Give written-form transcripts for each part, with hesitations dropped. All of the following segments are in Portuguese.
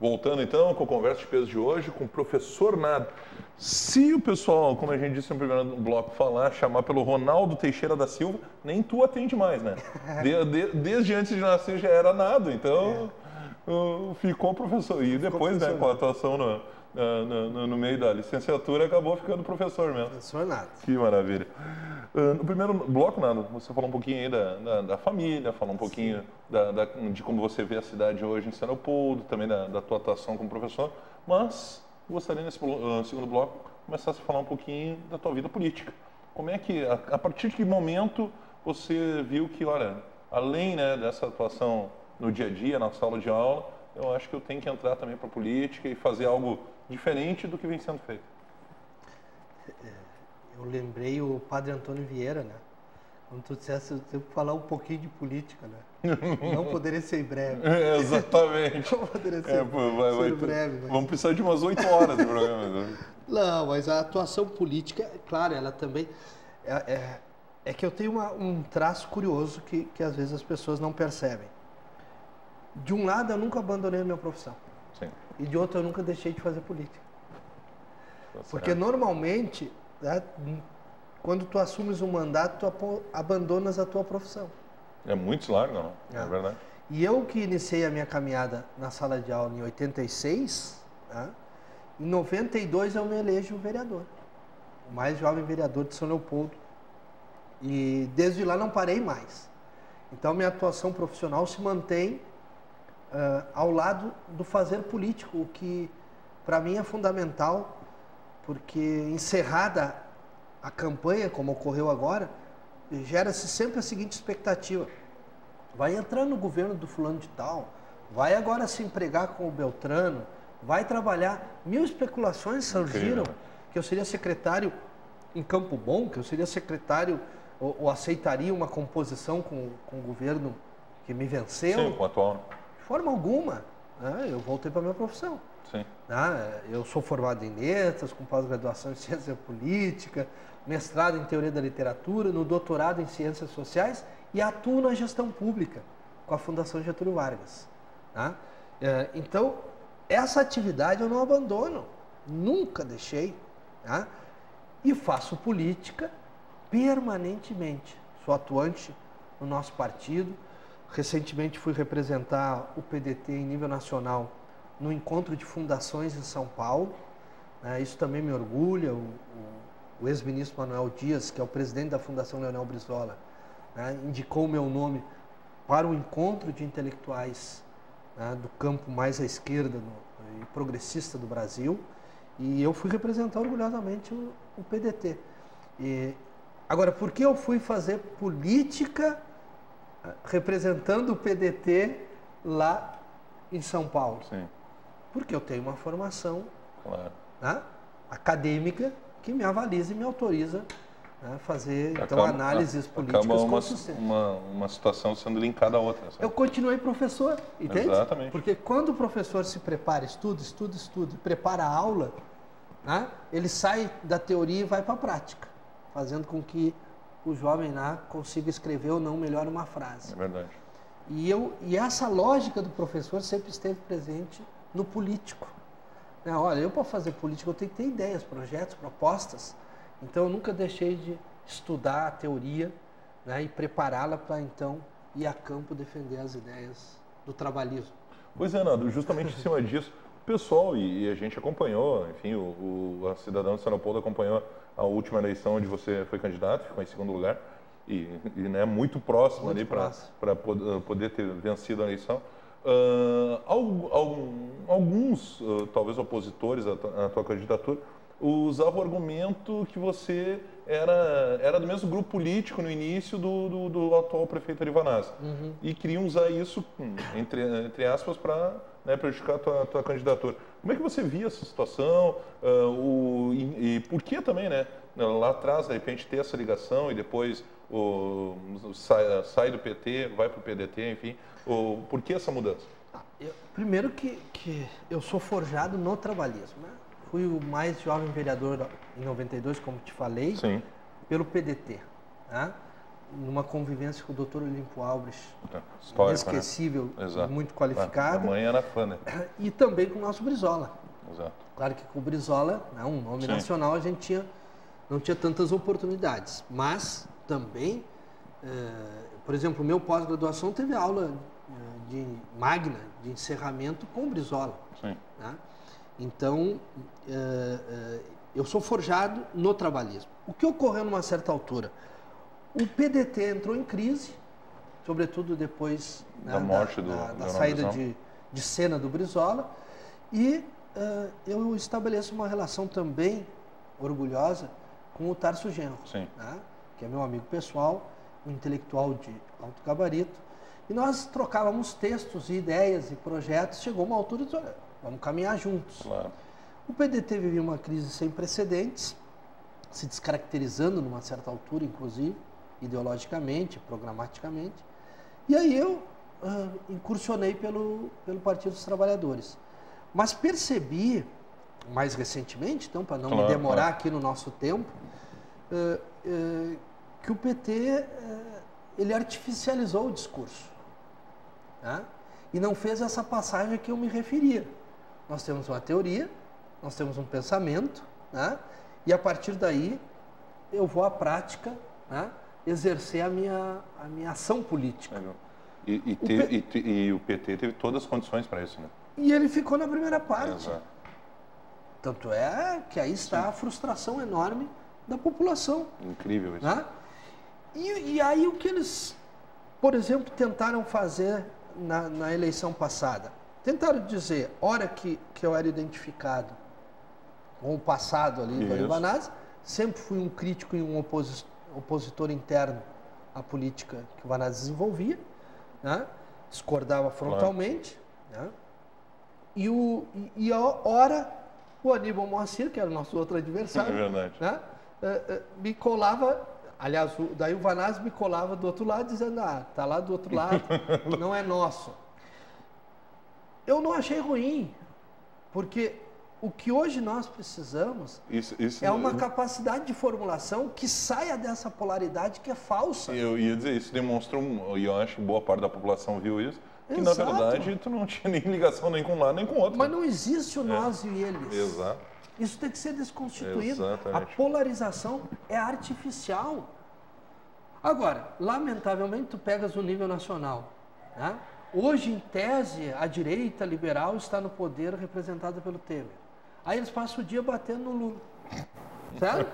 Voltando então com a conversa de peso de hoje com o professor Nado. Se o pessoal, como a gente disse no primeiro bloco, chamar pelo Ronaldo Teixeira da Silva, nem tu atende mais, né? Desde antes de nascer já era Nado, então ficou professor. E depois, né, com a atuação no meio da licenciatura, acabou ficando professor mesmo. Professor Nado. Que maravilha. No primeiro bloco, Nado, você falou um pouquinho aí da família, falou um pouquinho de como você vê a cidade hoje em São Leopoldo, também da tua atuação como professor, mas gostaria nesse segundo bloco começasse a falar um pouquinho da tua vida política. Como é que, a partir de que momento você viu que, olha, além, né, dessa atuação no dia a dia, na sala de aula, eu acho que eu tenho que entrar também para a política e fazer algo diferente do que vem sendo feito? Eu lembrei o padre Antônio Vieira, né? Quando tu dissesse, eu tenho que falar um pouquinho de política, né? Não poderia ser breve. Exatamente. Não poderia ser, breve. Mas... Vamos precisar de umas 8 horas de programa. Não, mas a atuação política, claro, ela também... É que eu tenho um traço curioso que às vezes as pessoas não percebem. De um lado, eu nunca abandonei a minha profissão. Sim. E de outro, eu nunca deixei de fazer política. Porque normalmente... né, quando tu assumes um mandato, tu abandonas a tua profissão. É muito largo, não? É verdade. E eu que iniciei a minha caminhada na sala de aula em 86, né, em 92 eu me elejo vereador. O mais jovem vereador de São Leopoldo. E desde lá não parei mais. Então minha atuação profissional se mantém ao lado do fazer político, o que para mim é fundamental, porque encerrada a campanha, como ocorreu agora, gera-se sempre a seguinte expectativa: vai entrar no governo do fulano de tal, vai agora se empregar com o Beltrano, vai trabalhar. Mil especulações surgiram, que eu seria secretário em Campo Bom, que eu seria secretário ou aceitaria uma composição com o governo que me venceu. Sim, com o atual. De forma alguma, né? Eu voltei para a minha profissão. Sim. Eu sou formado em letras, com pós-graduação em ciência política, mestrado em teoria da literatura, no doutorado em ciências sociais e atuo na gestão pública com a Fundação Getúlio Vargas. Então, essa atividade eu não abandono, nunca deixei. E faço política permanentemente. Sou atuante no nosso partido. Recentemente fui representar o PDT em nível nacional no encontro de fundações em São Paulo. Isso também me orgulha. O ex-ministro Manuel Dias, que é o presidente da Fundação Leonel Brizola, indicou o meu nome para o encontro de intelectuais do campo mais à esquerda e progressista do Brasil, e eu fui representar orgulhosamente o PDT. Agora, por que eu fui fazer política representando o PDT lá em São Paulo? Sim. Porque eu tenho uma formação, claro, acadêmica que me avaliza e me autoriza a fazer análises políticas consistentes. Uma situação sendo linkada à outra. Sabe? Eu continuei professor, entende? Exatamente. Porque quando o professor se prepara, estuda, e prepara a aula, ele sai da teoria e vai para a prática, fazendo com que o jovem lá consiga escrever ou não melhor uma frase. É verdade. E essa lógica do professor sempre esteve presente no político. Olha, eu para fazer política eu tenho que ter ideias, projetos, propostas. Então eu nunca deixei de estudar a teoria, e prepará-la para então ir a campo defender as ideias do trabalhismo. Pois é, Nando, justamente em cima disso, o pessoal, e a gente acompanhou, enfim, a cidadã de São Leopoldo acompanhou a última eleição onde você foi candidato, ficou em segundo lugar, e muito próximo muito ali para poder ter vencido a eleição. Alguns, talvez opositores à tua candidatura, usavam o argumento que você era do mesmo grupo político no início do atual prefeito Arivanazzi. Uhum. E queriam usar isso, entre aspas, para prejudicar a tua candidatura. Como é que você via essa situação? E por que também, lá atrás, de repente, ter essa ligação e depois sai do PT, vai para o PDT, enfim. Por que essa mudança? Primeiro que eu sou forjado no trabalhismo. Fui o mais jovem vereador em 92, como te falei, Sim, pelo PDT. numa convivência com o Dr. Olimpo Albrecht, Histórico, inesquecível, né? muito qualificado. A mãe era fã, né? E também com o nosso Brizola. Exato. Claro que com o Brizola, né, um nome Sim. nacional, a gente não tinha tantas oportunidades. Mas também, por exemplo, o meu pós-graduação teve aula de magna, de encerramento com o Brizola. Sim. Né? Então, eu sou forjado no trabalhismo. O que ocorreu numa certa altura? O PDT entrou em crise, sobretudo depois, né, da morte da saída de cena do Brizola, e eu estabeleço uma relação também orgulhosa com o Tarso Genro, né, que é meu amigo pessoal, um intelectual de alto gabarito, e nós trocávamos textos e ideias e projetos. Chegou uma altura e disse, olha, vamos caminhar juntos. Claro. O PDT vivia uma crise sem precedentes, se descaracterizando numa certa altura, inclusive, ideologicamente, programaticamente. E aí eu incursionei pelo Partido dos Trabalhadores. Mas percebi, mais recentemente, então, para não me demorar aqui no nosso tempo, que o PT ele artificializou o discurso, né? E não fez essa passagem a que eu me referia. Nós temos uma teoria, nós temos um pensamento, né? E a partir daí eu vou à prática, né, exercer a minha ação política. E o PT teve todas as condições para isso, né? E ele ficou na primeira parte. Exato. Tanto é que aí está a frustração enorme da população. Incrível isso. Né? E aí o que eles, por exemplo, tentaram fazer na eleição passada? Tentaram dizer, hora que eu era identificado com o passado ali do Ivanazzi, sempre fui um crítico e um opositor interno à política que o Ivanazzi desenvolvia, né? Discordava frontalmente, né? E ora o Aníbal Moacir, que era o nosso outro adversário, né? Me colava, aliás, daí o Ivanazzi me colava do outro lado, dizendo, tá lá do outro lado, não é nosso. Eu não achei ruim, porque o que hoje nós precisamos é uma capacidade de formulação que saia dessa polaridade que é falsa. Eu ia dizer, isso demonstra, e eu acho que boa parte da população viu isso, que na verdade tu não tinha nem ligação nem com um lado nem com o outro. Mas não existe o nós e eles. Exato. Isso tem que ser desconstituído. Exatamente. A polarização é artificial. Agora, lamentavelmente, tu pegas o nível nacional, né? Hoje, em tese, a direita liberal está no poder representada pelo Temer. Aí eles passam o dia batendo no Lula. Certo?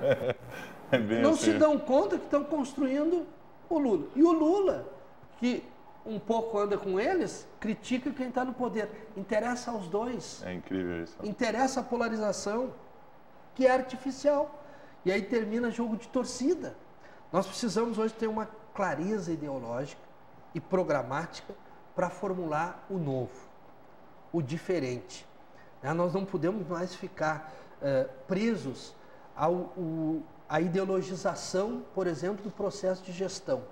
Não se dão conta que estão construindo o Lula. E o Lula, que um pouco anda com eles, critica quem está no poder. Interessa aos dois. É incrível isso. Interessa a polarização, que é artificial. E aí termina jogo de torcida. Nós precisamos hoje ter uma clareza ideológica e programática para formular o novo, o diferente. Nós não podemos mais ficar presos à ideologização, por exemplo, do processo de gestão.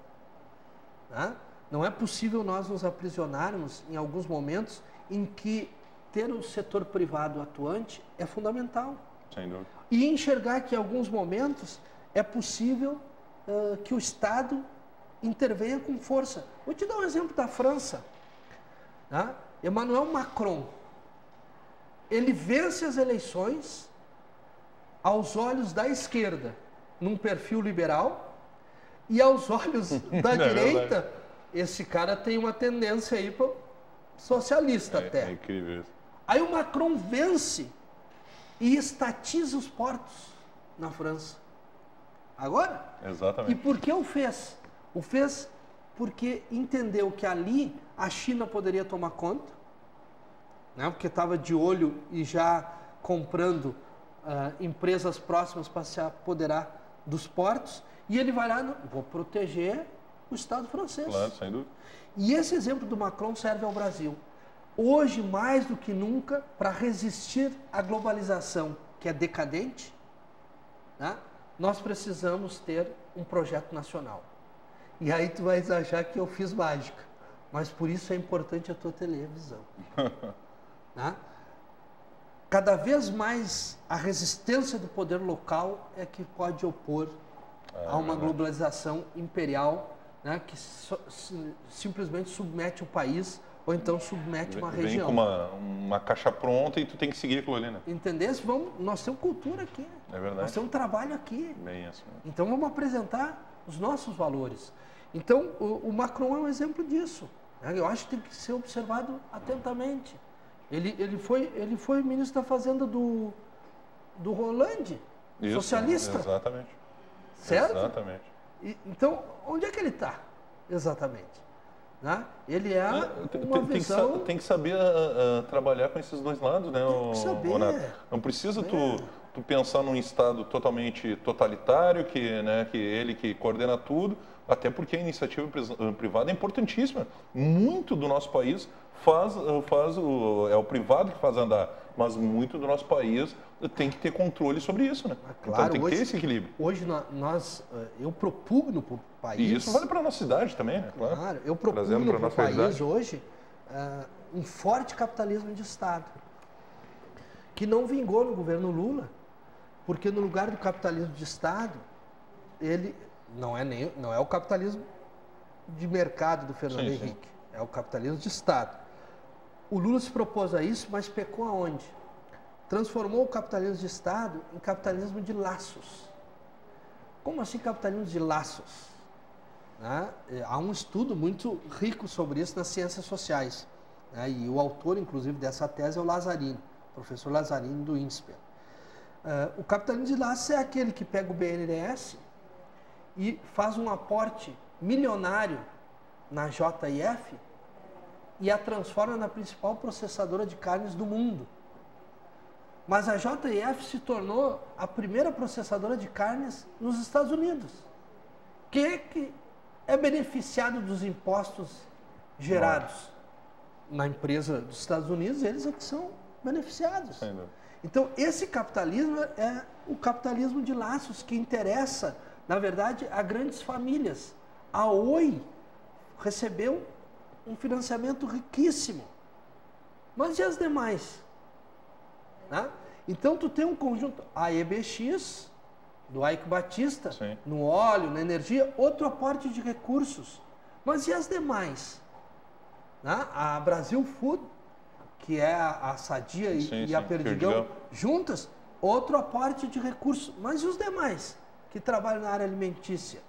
Né? Não é possível nós nos aprisionarmos em alguns momentos em que ter o setor privado atuante é fundamental. Sem dúvida. E enxergar que em alguns momentos é possível que o Estado intervenha com força. Vou te dar um exemplo da França. Né? Emmanuel Macron, ele vence as eleições aos olhos da esquerda, num perfil liberal, e aos olhos da direita, esse cara tem uma tendência aí para socialista até. É incrível isso. Aí o Macron vence e estatiza os portos na França. Agora? Exatamente. E por que o fez? O fez porque entendeu que ali a China poderia tomar conta, né? Porque estava de olho e já comprando empresas próximas para se apoderar dos portos, e ele vai lá, vou proteger o Estado francês. Claro, sem dúvida. E esse exemplo do Macron serve ao Brasil. Hoje, mais do que nunca, para resistir à globalização, que é decadente, né? Nós precisamos ter um projeto nacional. E aí tu vais achar que eu fiz mágica. Mas por isso é importante a tua televisão. Né? Cada vez mais a resistência do poder local é que pode opor a uma globalização imperial né, que simplesmente submete o país ou então submete uma Vem região. com uma caixa pronta e tu tem que seguir aquilo ali, né? Entendesse? Nós temos cultura aqui. É verdade. Nós temos trabalho aqui. Bem assim. Então vamos apresentar os nossos valores. Então o Macron é um exemplo disso, né? Eu acho que tem que ser observado atentamente. Ele foi ministro da Fazenda do Hollande, socialista. Exatamente. Certo? Exatamente. Então, onde é que ele está? Exatamente. Né? Ele é uma visão... Tem que saber trabalhar com esses dois lados, né? Tem que saber. Renato? Não precisa tu pensar num Estado totalmente totalitário, que ele que coordena tudo, até porque a iniciativa privada é importantíssima. Muito do nosso país é o privado que faz andar, mas muito do nosso país tem que ter controle sobre isso, né? Claro, então tem que ter esse equilíbrio. Hoje eu propugno para o país... E isso vale para a nossa cidade também, né? Claro, eu propugno para o país hoje um forte capitalismo de Estado, que não vingou no governo Lula, porque no lugar do capitalismo de Estado, ele não é o capitalismo de mercado do Fernando Henrique, é o capitalismo de Estado. O Lula se propôs a isso, mas pecou aonde? Transformou o capitalismo de Estado em capitalismo de laços. Como assim capitalismo de laços? Né? Há um estudo muito rico sobre isso nas ciências sociais, né? E o autor, inclusive, dessa tese é o Lazzarini, professor Lazzarini do INSPER. O capitalismo de laços é aquele que pega o BNDES e faz um aporte milionário na JF e a transforma na principal processadora de carnes do mundo. Mas a JF se tornou a primeira processadora de carnes nos Estados Unidos. Quem é que é beneficiado dos impostos gerados na empresa dos Estados Unidos? Eles é que são beneficiados. Então, esse capitalismo é o capitalismo de laços que interessa, na verdade, a grandes famílias. A Oi recebeu um financiamento riquíssimo. Mas e as demais? Né? Então, tu tem um conjunto, a EBX, do Eike Batista, no óleo, na energia, outro aporte de recursos. Mas e as demais? Né? A Brasil Food, que é a Sadia e a Perdigão, juntas, outro aporte de recursos. Mas e os demais que trabalham na área alimentícia?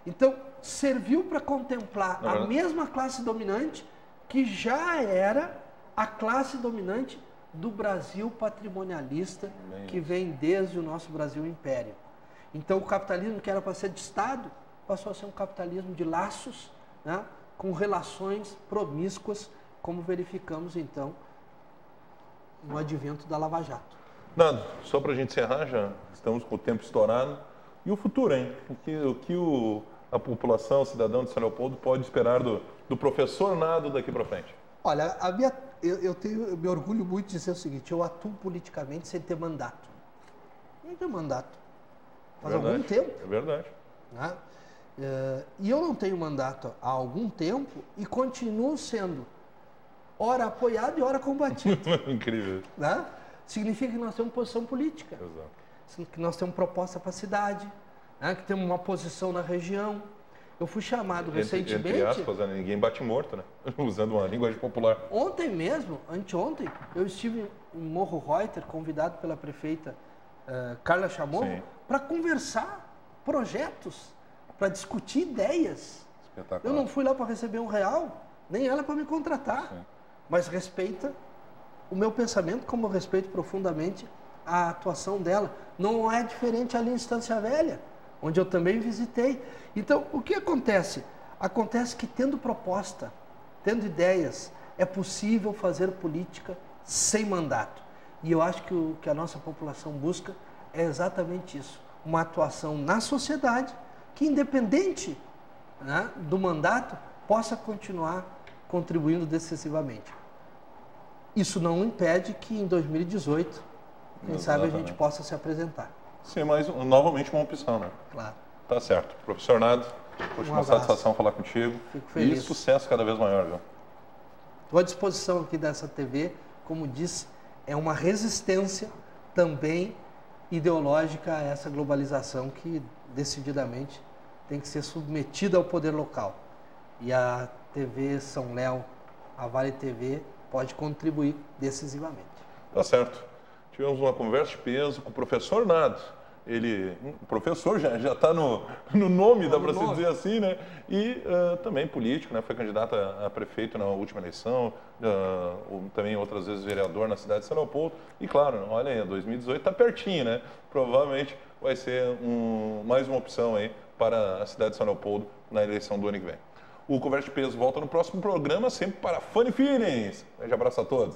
Então, serviu para contemplar a mesma classe dominante que já era a classe dominante do Brasil patrimonialista, que vem desde o nosso Brasil Império. Então, o capitalismo que era para ser de Estado, passou a ser um capitalismo de laços, né, com relações promíscuas, como verificamos, então, no advento da Lava Jato. Nando, só para a gente encerrar, já estamos com o tempo estourado. E o futuro, hein? O que a população, o cidadão de São Leopoldo pode esperar do professor Nando daqui para frente? Olha, eu me orgulho muito de dizer o seguinte: eu atuo politicamente sem ter mandato. Não tenho mandato. Faz algum tempo. É verdade. Né? E eu não tenho mandato há algum tempo e continuo sendo ora apoiado e ora combatido. Incrível. Né? Significa que nós temos posição política. Exato. Que nós temos proposta para a cidade, né? Que temos uma posição na região. Eu fui chamado recentemente... Entre aspas, ninguém bate morto, né? Usando uma linguagem popular. Ontem mesmo, anteontem, eu estive em Morro Reuter, convidado pela prefeita Carla Chamorro, para conversar projetos, para discutir ideias. Espetacular. Eu não fui lá para receber R$1, nem ela para me contratar. Sim. Mas respeita o meu pensamento, como eu respeito profundamente a atuação dela. Não é diferente ali em Estância Velha, onde eu também visitei. Então, o que acontece? Acontece que, tendo proposta, tendo ideias, é possível fazer política sem mandato. E eu acho que o que a nossa população busca é exatamente isso. Uma atuação na sociedade que, independente, né, do mandato, possa continuar contribuindo decisivamente. Isso não impede que em 2018, quem sabe, a gente possa se apresentar. Sim, mas novamente uma opção, né? Claro. Tá certo. Professor Nando, foi uma satisfação falar contigo. Fico feliz. E sucesso cada vez maior, viu? Estou à disposição aqui dessa TV. Como disse, é uma resistência também ideológica a essa globalização que decididamente tem que ser submetida ao poder local. E a TV São Léo, a Vale TV, pode contribuir decisivamente. Tá certo. Tivemos uma conversa de peso com o professor Nado. O professor já está no nome, dá para se dizer assim, né? E também político, né? Foi candidato a prefeito na última eleição, também outras vezes vereador na cidade de São Leopoldo. E claro, olha aí, 2018 está pertinho, né? Provavelmente vai ser mais uma opção aí para a cidade de São Leopoldo na eleição do ano que vem. O Conversa de Peso volta no próximo programa, sempre para Funny Feelings. Um grande abraço a todos.